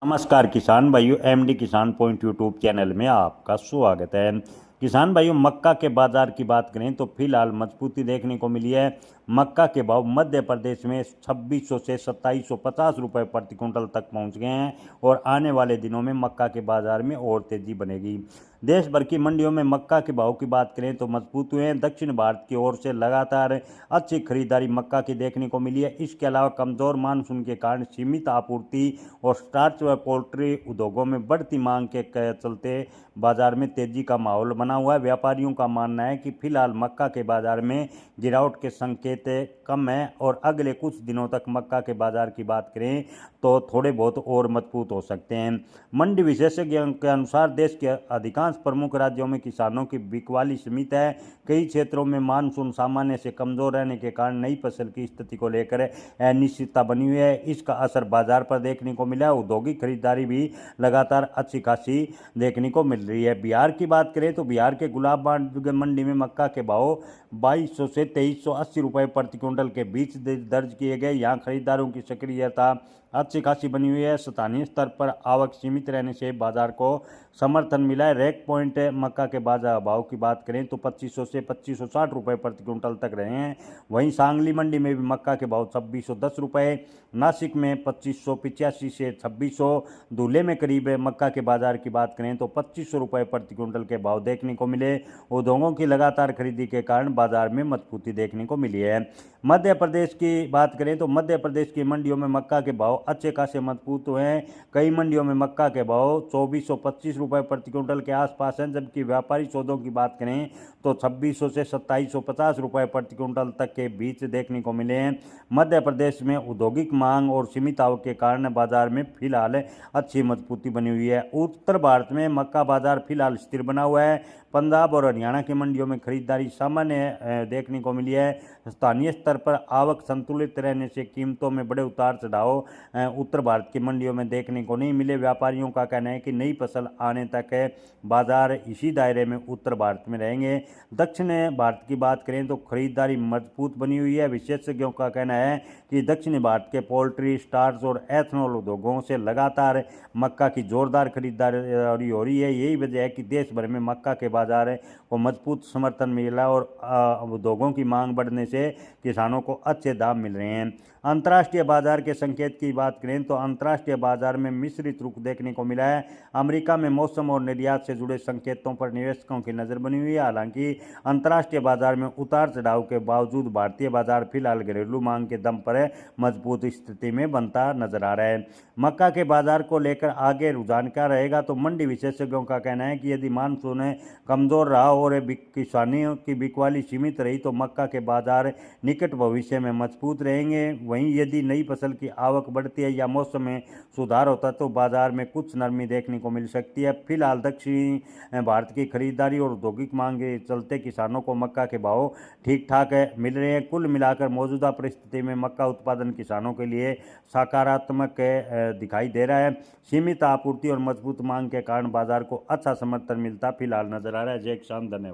नमस्कार किसान भाइयों, एमडी किसान पॉइंट यूट्यूब चैनल में आपका स्वागत है। किसान भाइयों, मक्का के बाजार की बात करें तो फिलहाल मजबूती देखने को मिली है। मक्का के भाव मध्य प्रदेश में 2600 से 2750 रुपये प्रति क्विंटल तक पहुंच गए हैं और आने वाले दिनों में मक्का के बाजार में और तेजी बनेगी। देश भर की मंडियों में मक्का के भाव की बात करें तो मजबूत हुए हैं। दक्षिण भारत की ओर से लगातार अच्छी खरीदारी मक्का की देखने को मिली है। इसके अलावा कमजोर मानसून के कारण सीमित आपूर्ति और स्टार्च व पोल्ट्री उद्योगों में बढ़ती मांग के चलते बाजार में तेजी का माहौल बना हुआ है। व्यापारियों का मानना है कि फिलहाल मक्का के बाजार में गिरावट के संकेत कम है और अगले कुछ दिनों तक मक्का के बाजार की बात करें तो थोड़े बहुत और मजबूत हो सकते हैं। मंडी विशेषज्ञों के अनुसार देश के अधिकांश प्रमुख राज्यों में किसानों की बिकवाली सीमित है। कई क्षेत्रों में मानसून सामान्य से कमजोर रहने के कारण नई फसल की स्थिति को लेकर अनिश्चितता बनी हुई है। इसका असर बाजार पर देखने को मिला है। औद्योगिक खरीदारी भी लगातार अच्छी खासी देखने को मिल रही है। बिहार की बात करें तो बिहार के गुलाब मंडी में मक्का के भाव 2200 से 2380 रुपये प्रति क्विंटल के बीच दर्ज किए गए। यहाँ खरीदारों की सक्रियता अच्छी खासी बनी हुई है। स्थानीय स्तर पर आवक सीमित रहने से बाजार को समर्थन मिला है। रैक पॉइंट मक्का के बाजार भाव की बात करें तो 2500 से 2560 रुपये प्रति क्विंटल तक रहे हैं। वहीं सांगली मंडी में भी मक्का के भाव 2610 रुपये, नासिक में 2585 से 2600, धुले में करीब मक्का के बाजार की बात करें तो 2500 रुपये प्रति क्विंटल के भाव देखने को मिले। उद्योगों की लगातार खरीदी के कारण बाजार में मजबूती देखने को मिली है। मध्य प्रदेश की बात करें तो मध्य प्रदेश की मंडियों में मक्का के भाव अच्छे खासे मजबूत हुए हैं। कई मंडियों में मक्का के भाव 2425 रुपये प्रति क्विंटल के आसपास हैं, जबकि व्यापारी सौदों की बात करें तो 2600 से 2750 रुपये प्रति क्विंटल तक के बीच देखने को मिले हैं। मध्य प्रदेश में औद्योगिक मांग और सीमित आवक के कारण बाजार में फिलहाल अच्छी मजबूती बनी हुई है। उत्तर भारत में मक्का बाजार फिलहाल स्थिर बना हुआ है। पंजाब और हरियाणा की मंडियों में खरीदारी सामान्य देखने को मिली है। स्थानीय स्तर पर आवक संतुलित रहने से कीमतों में बड़े उतार चढ़ाव उत्तर भारत की मंडियों में देखने को नहीं मिले। व्यापारियों का कहना है कि नई फसल आने तक बाजार इसी दायरे में उत्तर भारत में रहेंगे। दक्षिण भारत की बात करें तो खरीदारी मजबूत बनी हुई है। विशेषज्ञों का कहना है कि दक्षिण भारत के पोल्ट्री, स्टार्च और एथनॉल उद्योगों से लगातार मक्का की जोरदार खरीदारी हो रही है। यही वजह है कि देश भर में मक्का के बाजार को मजबूत समर्थन मिला और उद्योगों की मांग बढ़ने से किसानों को अच्छे दाम मिल रहे हैं। अंतर्राष्ट्रीय बाजार के संकेत की बात करें तो अंतर्राष्ट्रीय बाजार में मिश्रित रुख देखने को मिला है। अमेरिका में मौसम और निर्यात से जुड़े संकेतों पर निवेशकों की नजर बनी हुई है। हालांकि अंतर्राष्ट्रीय बाजार में उतार चढ़ाव के बावजूद भारतीय बाजार फिलहाल घरेलू मांग के दम पर मजबूत स्थिति में बनता नजर आ रहा है। मक्का के बाजार को लेकर आगे रुझान क्या रहेगा तो मंडी विशेषज्ञों का कहना है कि यदि मानसून कमजोर रहा और किसानियों की बिकवाली सीमित रही तो मक्का के बाजार निकट भविष्य में मजबूत रहेंगे। वहीं यदि नई फसल की आवक बढ़ती है या मौसम में सुधार होता है तो बाजार में कुछ नरमी देखने को मिल सकती है। फिलहाल दक्षिणी भारत की खरीदारी और औद्योगिक मांग के चलते किसानों को मक्का के भाव ठीक ठाक मिल रहे हैं। कुल मिलाकर मौजूदा परिस्थिति में मक्का उत्पादन किसानों के लिए सकारात्मक दिखाई दे रहा है। सीमित आपूर्ति और मजबूत मांग के कारण बाजार को अच्छा समर्थन मिलता फिलहाल नजर आ रहा है। जय किसान, धन्यवाद।